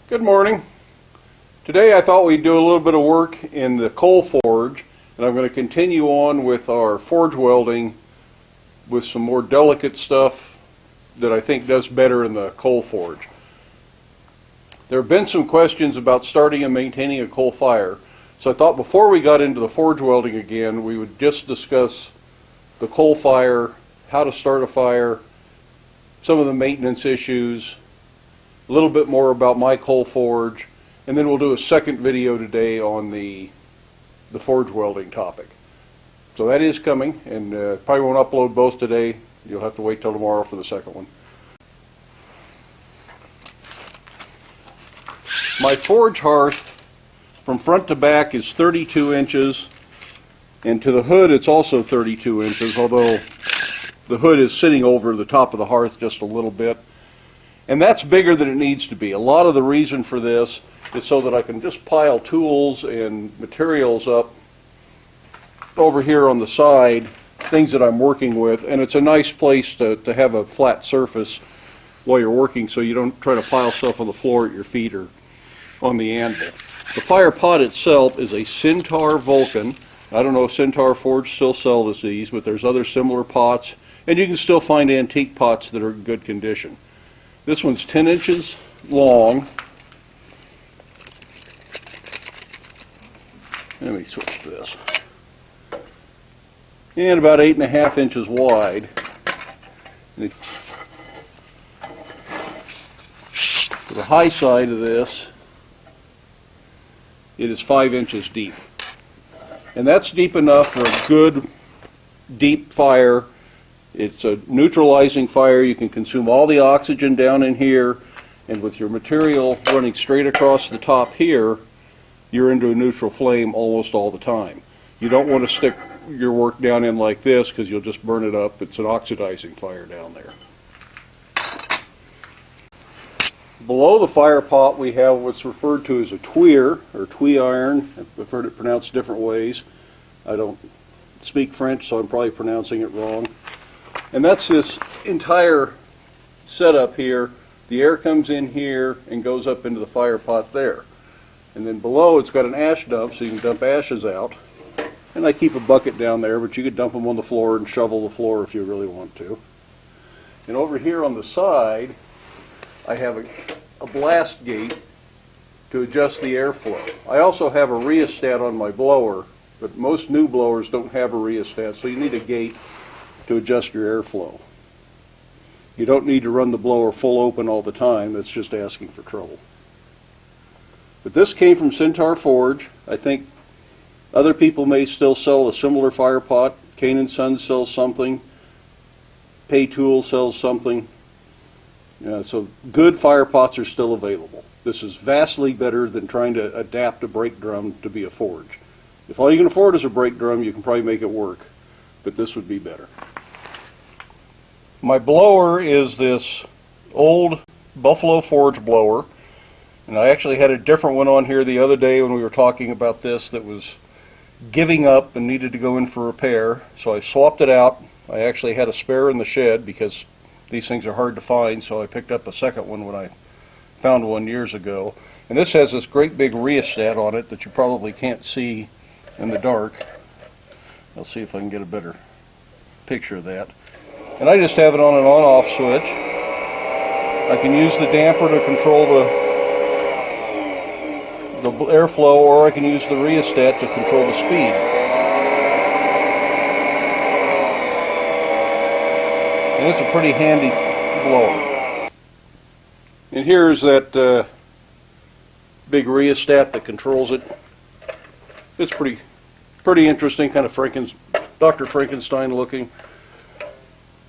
Good morning. Today I thought we'd do a little bit of work in the coal forge, and I'm going to continue on with our forge welding with some more delicate stuff that I think does better in the coal forge. There have been some questions about starting and maintaining a coal fire, so I thought before we got into the forge welding again, we would just discuss the coal fire, how to start a fire, some of the maintenance issues, a little bit more about my coal forge, and then we'll do a second video today on the forge welding topic. So that is coming, and probably won't upload both today. You'll have to wait till tomorrow for the second one. My forge hearth from front to back is 32 inches, and to the hood it's also 32 inches, although the hood is sitting over the top of the hearth just a little bit. And that's bigger than it needs to be. A lot of the reason for this is so that I can just pile tools and materials up over here on the side, things that I'm working with, and it's a nice place to have a flat surface while you're working so you don't try to pile stuff on the floor at your feet or on the anvil. The fire pot itself is a Centaur Vulcan. I don't know if Centaur Forge still sell these, but there's other similar pots, and you can still find antique pots that are in good condition. This one's 10 inches long. Let me switch to this. And about 8.5 inches wide. To the high side of this, it is 5 inches deep. And that's deep enough for a good deep fire. It's a neutralizing fire. You can consume all the oxygen down in here, and with your material running straight across the top here, you're into a neutral flame almost all the time. You don't want to stick your work down in like this because you'll just burn it up. It's an oxidizing fire down there. Below the fire pot we have what's referred to as a tweer or twee iron. I've heard it pronounced different ways. I don't speak French, so I'm probably pronouncing it wrong. And that's this entire setup here. The air comes in here and goes up into the fire pot there. And then below it's got an ash dump, so you can dump ashes out. And I keep a bucket down there, but you could dump them on the floor and shovel the floor if you really want to. And over here on the side, I have a blast gate to adjust the airflow. I also have a rheostat on my blower, but most new blowers don't have a rheostat, so you need a gate to adjust your airflow. You don't need to run the blower full open all the time. That's just asking for trouble. But this came from Centaur Forge. I think other people may still sell a similar fire pot. Kane & Sons sells something. Pay Tool sells something. So good fire pots are still available. This is vastly better than trying to adapt a brake drum to be a forge. If all you can afford is a brake drum, you can probably make it work, but this would be better. My blower is this old Buffalo Forge blower, and I actually had a different one on here the other day when we were talking about this that was giving up and needed to go in for repair, so I swapped it out. I actually had a spare in the shed because these things are hard to find, so I picked up a second one when I found one years ago. And this has this great big rheostat on it that you probably can't see in the dark. I'll see if I can get a better picture of that. And I just have it on an on-off switch. I can use the damper to control the airflow, or I can use the rheostat to control the speed. And it's a pretty handy blower. And here's that big rheostat that controls it. It's pretty interesting, kind of Dr. Frankenstein looking.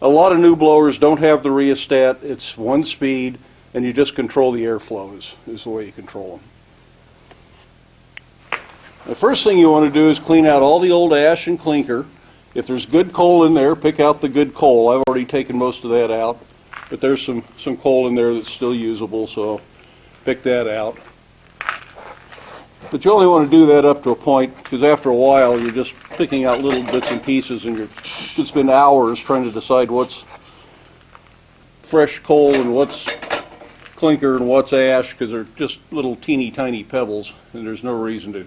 A lot of new blowers don't have the rheostat. It's one speed, and you just control the airflow is the way you control them. The first thing you want to do is clean out all the old ash and clinker. If there's good coal in there, pick out the good coal. I've already taken most of that out, but there's some coal in there that's still usable, so pick that out. But you only want to do that up to a point, because after a while you're just picking out little bits and pieces, and you could spend hours trying to decide what's fresh coal and what's clinker and what's ash, because they're just little teeny tiny pebbles, and there's no reason to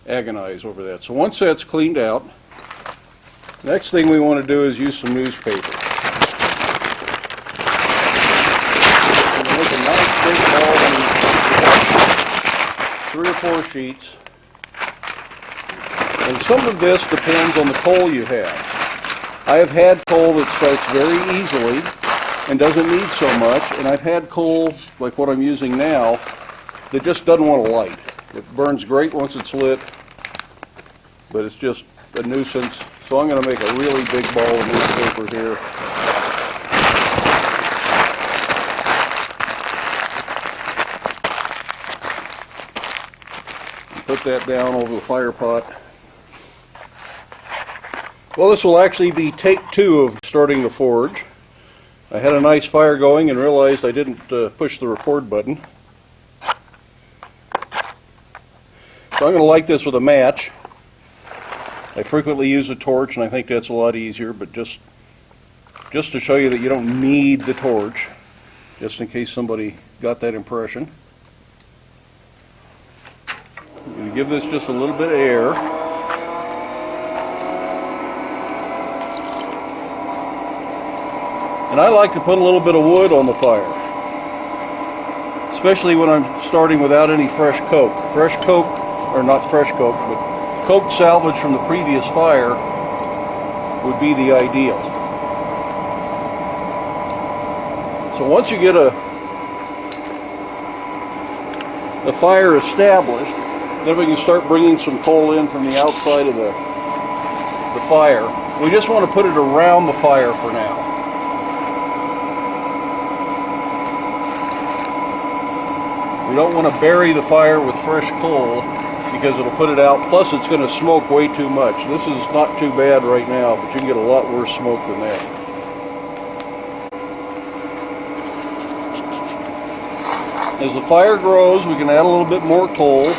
agonize over that. So once that's cleaned out, next thing we want to do is use some newspaper. Make a nice big ball of newspaper, 3 or 4 sheets. And some of this depends on the coal you have. I have had coal that starts very easily and doesn't need so much, and I've had coal, like what I'm using now, that just doesn't want to light. It burns great once it's lit, but it's just a nuisance. So I'm going to make a really big ball of newspaper here. And put that down over the fire pot. Well, this will actually be take 2 of starting the forge. I had a nice fire going and realized I didn't push the record button. So I'm going to light this with a match. I frequently use a torch, and I think that's a lot easier, but just to show you that you don't need the torch, just in case somebody got that impression. I'm going to give this just a little bit of air. And I like to put a little bit of wood on the fire, especially when I'm starting without any fresh coke. Fresh coke, or not fresh coke, but coke salvaged from the previous fire would be the ideal. So once you get a fire established, then we can start bringing some coal in from the outside of the fire. We just want to put it around the fire for now. We don't want to bury the fire with fresh coal because it'll put it out, plus it's going to smoke way too much. This is not too bad right now, but you can get a lot worse smoke than that. As the fire grows, we can add a little bit more coal.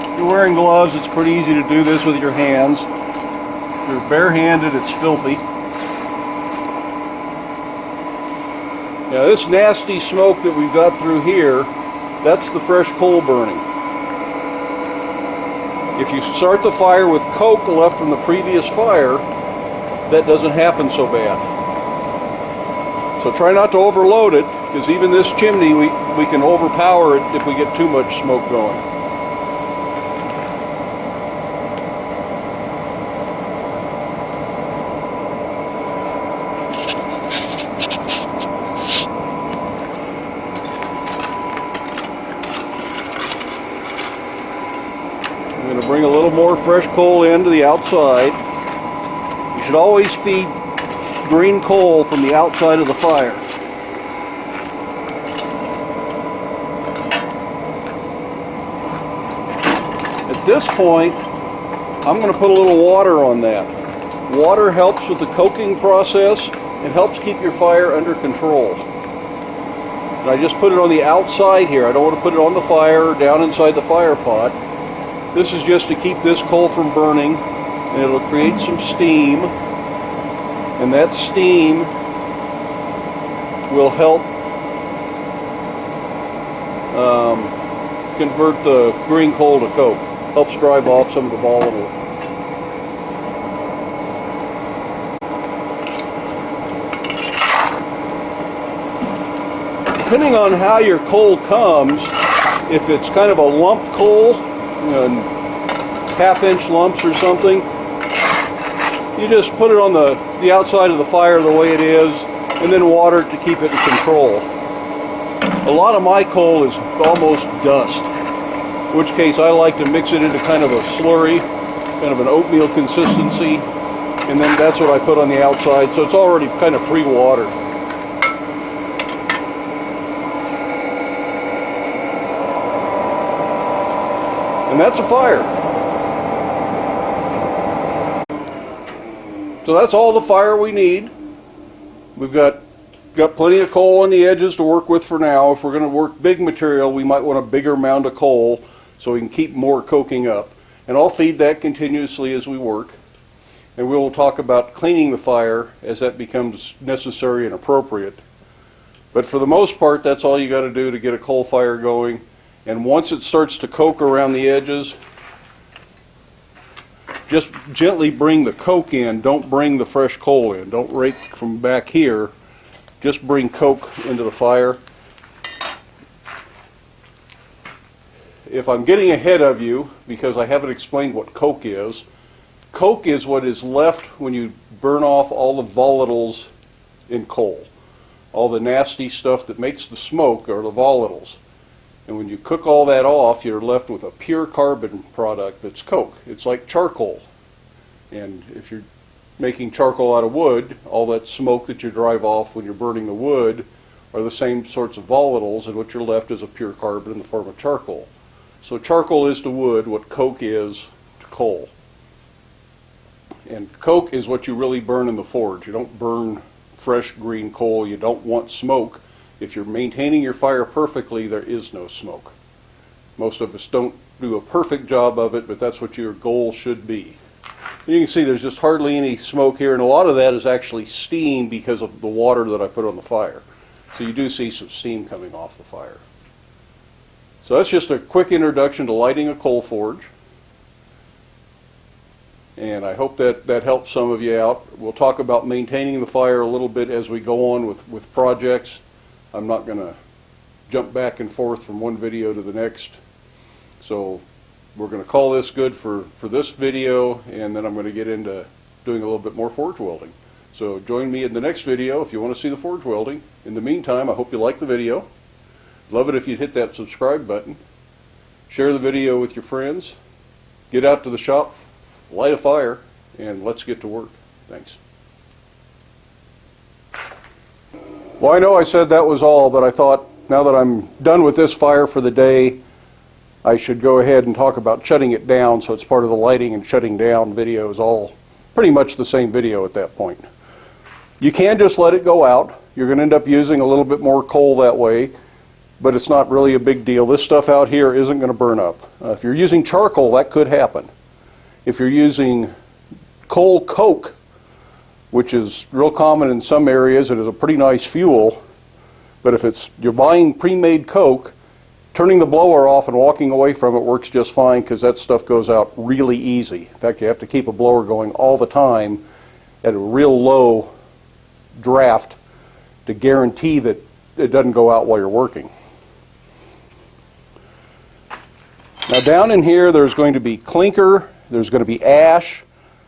If you're wearing gloves, it's pretty easy to do this with your hands. If you're barehanded, it's filthy. Now this nasty smoke that we've got through here, that's the fresh coal burning. If you start the fire with coke left from the previous fire, that doesn't happen so bad. So try not to overload it, because even this chimney, we can overpower it if we get too much smoke going. I'm going to bring a little more fresh coal into the outside. You should always feed green coal from the outside of the fire. At this point, I'm going to put a little water on that. Water helps with the coking process and helps keep your fire under control. And I just put it on the outside here. I don't want to put it on the fire or down inside the fire pot. This is just to keep this coal from burning, and it'll create some steam, and that steam will help convert the green coal to coke. Helps drive off some of the volatile. Depending on how your coal comes, if it's kind of a lump coal, half-inch lumps or something, you just put it on the outside of the fire the way it is, and then water it to keep it in control. A lot of my coal is almost dust, in which case I like to mix it into kind of a slurry, kind of an oatmeal consistency, and then that's what I put on the outside, so it's already kind of pre-watered. And that's a fire. So that's all the fire we need. We've got plenty of coal on the edges to work with for now. If we're going to work big material, we might want a bigger mound of coal so we can keep more coking up. And I'll feed that continuously as we work. And we'll talk about cleaning the fire as that becomes necessary and appropriate. But for the most part, that's all you got to do to get a coal fire going. And once it starts to coke around the edges, just gently bring the coke in. Don't bring the fresh coal in. Don't rake from back here. Just bring coke into the fire. If I'm getting ahead of you, because I haven't explained what coke is what is left when you burn off all the volatiles in coal. All the nasty stuff that makes the smoke are the volatiles. And when you cook all that off, you're left with a pure carbon product that's coke. It's like charcoal. And if you're making charcoal out of wood, all that smoke that you drive off when you're burning the wood are the same sorts of volatiles, and what you're left is a pure carbon in the form of charcoal. So charcoal is to wood what coke is to coal. And coke is what you really burn in the forge. You don't burn fresh green coal. You don't want smoke. If you're maintaining your fire perfectly, there is no smoke. Most of us don't do a perfect job of it, but that's what your goal should be. And you can see there's just hardly any smoke here, and a lot of that is actually steam because of the water that I put on the fire. So you do see some steam coming off the fire. So that's just a quick introduction to lighting a coal forge. And I hope that helps some of you out. We'll talk about maintaining the fire a little bit as we go on with projects. I'm not going to jump back and forth from one video to the next. So we're going to call this good for this video, and then I'm going to get into doing a little bit more forge welding. So join me in the next video if you want to see the forge welding. In the meantime, I hope you like the video. Love it if you'd hit that subscribe button. Share the video with your friends. Get out to the shop, light a fire, and let's get to work. Thanks. Well, I know I said that was all, but I thought now that I'm done with this fire for the day, I should go ahead and talk about shutting it down, so it's part of the lighting and shutting down videos, all pretty much the same video at that point. You can just let it go out. You're going to end up using a little bit more coal that way, but it's not really a big deal. This stuff out here isn't going to burn up. If you're using charcoal, that could happen. If you're using coal coke, which is real common in some areas, it is a pretty nice fuel, but if you're buying pre-made coke, turning the blower off and walking away from it works just fine, because that stuff goes out really easy. In fact, you have to keep a blower going all the time at a real low draft to guarantee that it doesn't go out while you're working. Now down in here there's going to be clinker, there's going to be ash,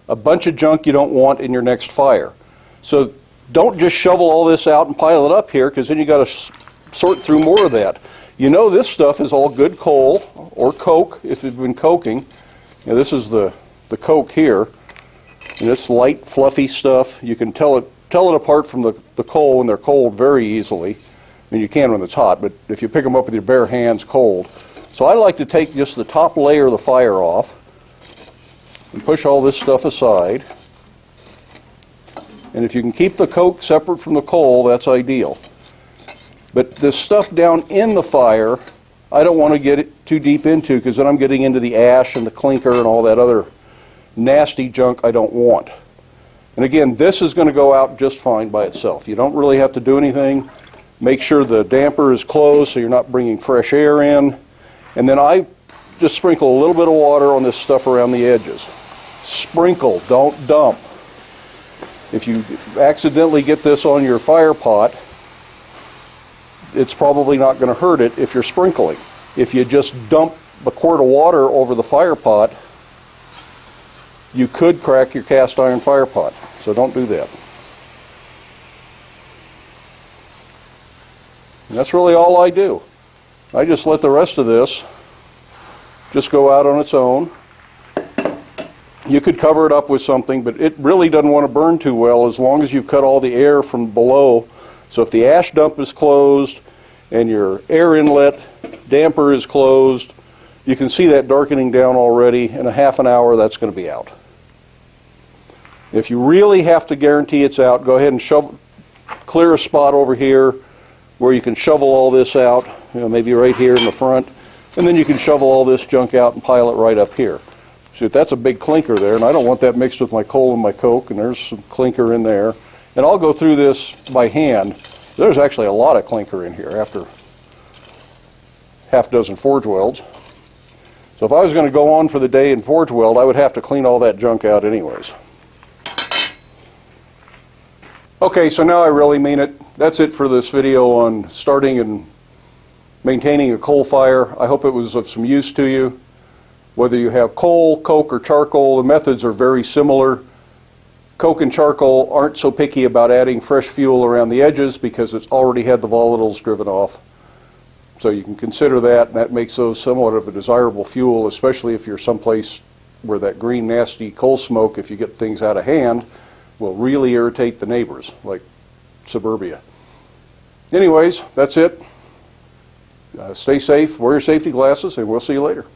a bunch of junk you don't want in your next fire. So don't just shovel all this out and pile it up here, because then you got to sort through more of that. You know this stuff is all good coal or coke if it's been coking. Now this is the coke here, and it's light fluffy stuff. You can tell it apart from the coal when they're cold very easily. I mean, you can when it's hot, but if you pick them up with your bare hands cold. So I like to take just the top layer of the fire off and push all this stuff aside. And if you can keep the coke separate from the coal, that's ideal. But this stuff down in the fire, I don't want to get it too deep into, because then I'm getting into the ash and the clinker and all that other nasty junk I don't want. And again, this is going to go out just fine by itself. You don't really have to do anything. Make sure the damper is closed so you're not bringing fresh air in. And then I just sprinkle a little bit of water on this stuff around the edges. Sprinkle, don't dump. If you accidentally get this on your fire pot, it's probably not going to hurt it if you're sprinkling. If you just dump a quart of water over the fire pot, you could crack your cast iron fire pot. So don't do that. And that's really all I do. I just let the rest of this just go out on its own. You could cover it up with something, but it really doesn't want to burn too well as long as you've cut all the air from below. So if the ash dump is closed and your air inlet damper is closed, you can see that darkening down already. In a half an hour, that's going to be out. If you really have to guarantee it's out, go ahead and clear a spot over here where you can shovel all this out, maybe right here in the front, and then you can shovel all this junk out and pile it right up here. See, that's a big clinker there, and I don't want that mixed with my coal and my coke, and there's some clinker in there. And I'll go through this by hand. There's actually a lot of clinker in here after half a dozen forge welds. So if I was going to go on for the day and forge weld, I would have to clean all that junk out anyways. Okay, so now I really mean it. That's it for this video on starting and maintaining a coal fire. I hope it was of some use to you. Whether you have coal, coke, or charcoal, the methods are very similar. Coke and charcoal aren't so picky about adding fresh fuel around the edges because it's already had the volatiles driven off. So you can consider that, and that makes those somewhat of a desirable fuel, especially if you're someplace where that green, nasty coal smoke, if you get things out of hand, will really irritate the neighbors, like suburbia. Anyways, that's it. Stay safe, wear your safety glasses, and we'll see you later.